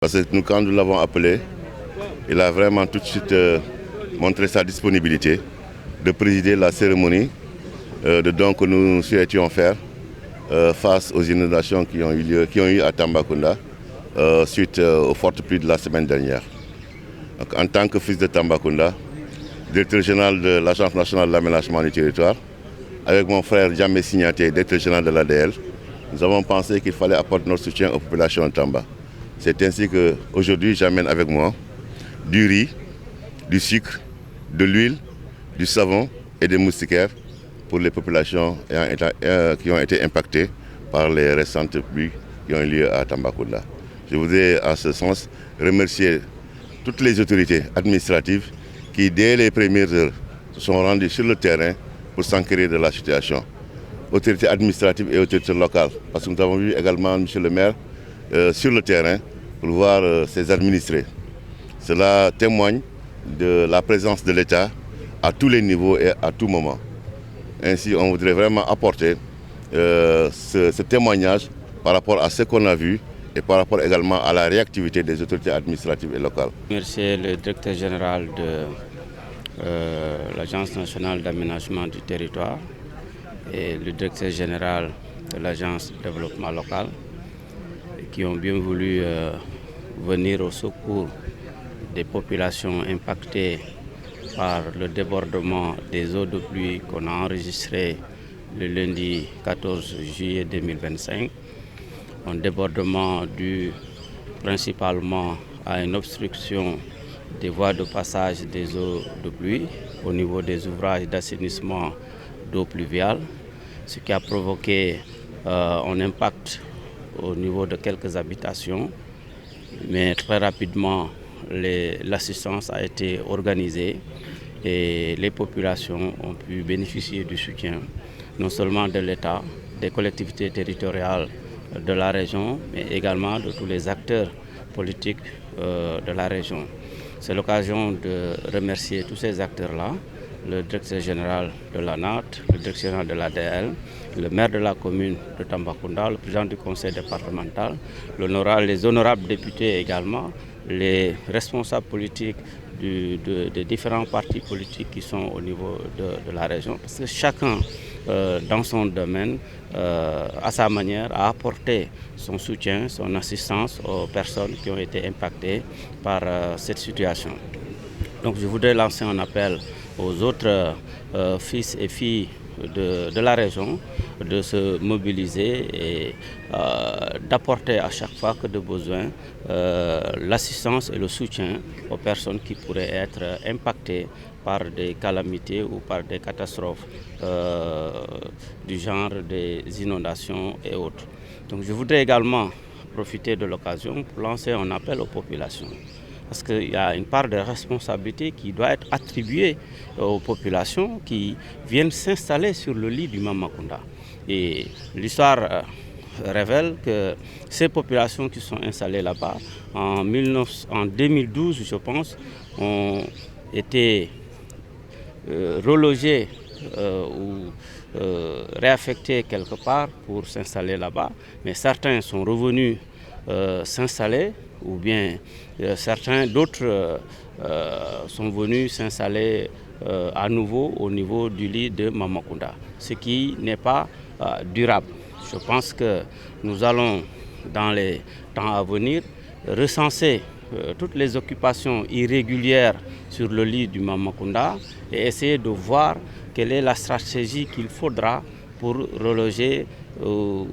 Parce que nous, quand nous l'avons appelé, il a vraiment tout de suite montré sa disponibilité de présider la cérémonie de don que nous souhaitions faire face aux inondations qui ont eu à Tambacounda suite aux fortes pluies de la semaine dernière. Donc, en tant que fils de Tambacounda, directeur général de l'Agence nationale de l'aménagement du territoire, avec mon frère Djamé Signaté, directeur général de l'ADL, nous avons pensé qu'il fallait apporter notre soutien aux populations de Tamba. C'est ainsi qu'aujourd'hui, j'amène avec moi du riz, du sucre, de l'huile, du savon et des moustiquaires pour les populations qui ont été impactées par les récentes pluies qui ont eu lieu à Tambacounda. Je voudrais à ce sens remercier toutes les autorités administratives qui, dès les premières heures, se sont rendues sur le terrain pour s'enquérir de la situation. Autorités administratives et autorités locales, parce que nous avons vu également M. le maire sur le terrain pour voir ses administrés. Cela témoigne de la présence de l'État à tous les niveaux et à tout moment. Ainsi, on voudrait vraiment apporter ce témoignage par rapport à ce qu'on a vu et par rapport également à la réactivité des autorités administratives et locales. Merci le directeur général de l'Agence nationale d'aménagement du territoire et le directeur général de l'Agence de développement local qui ont bien voulu venir au secours des populations impactées par le débordement des eaux de pluie qu'on a enregistré le lundi 14 juillet 2025. Un débordement dû principalement à une obstruction des voies de passage des eaux de pluie au niveau des ouvrages d'assainissement d'eau pluviale, ce qui a provoqué un impact au niveau de quelques habitations. Mais très rapidement, l'assistance a été organisée et les populations ont pu bénéficier du soutien, non seulement de l'État, des collectivités territoriales de la région, mais également de tous les acteurs politiques de la région. C'est l'occasion de remercier tous ces acteurs-là, le directeur général de l'ANAT, le directeur général de l'ADL, le maire de la commune de Tambacounda, le président du conseil départemental, les honorables députés également, les responsables politiques des différents partis politiques qui sont au niveau de la région. Parce que chacun, dans son domaine, à sa manière, a apporté son soutien, son assistance aux personnes qui ont été impactées par cette situation. Donc je voudrais lancer un appel aux autres fils et filles de la région de se mobiliser et d'apporter à chaque fois que de besoin l'assistance et le soutien aux personnes qui pourraient être impactées par des calamités ou par des catastrophes du genre des inondations et autres. Donc je voudrais également profiter de l'occasion pour lancer un appel aux populations. Parce qu'il y a une part de responsabilité qui doit être attribuée aux populations qui viennent s'installer sur le lit du Mamakunda. Et l'histoire révèle que ces populations qui sont installées là-bas, en 2012, je pense, ont été relogées ou réaffectées quelque part pour s'installer là-bas. Mais certains sont revenus s'installer, ou bien certains d'autres sont venus s'installer à nouveau au niveau du lit de Mamakunda, ce qui n'est pas durable. Je pense que nous allons, dans les temps à venir, recenser toutes les occupations irrégulières sur le lit du Mamakunda et essayer de voir quelle est la stratégie qu'il faudra pour reloger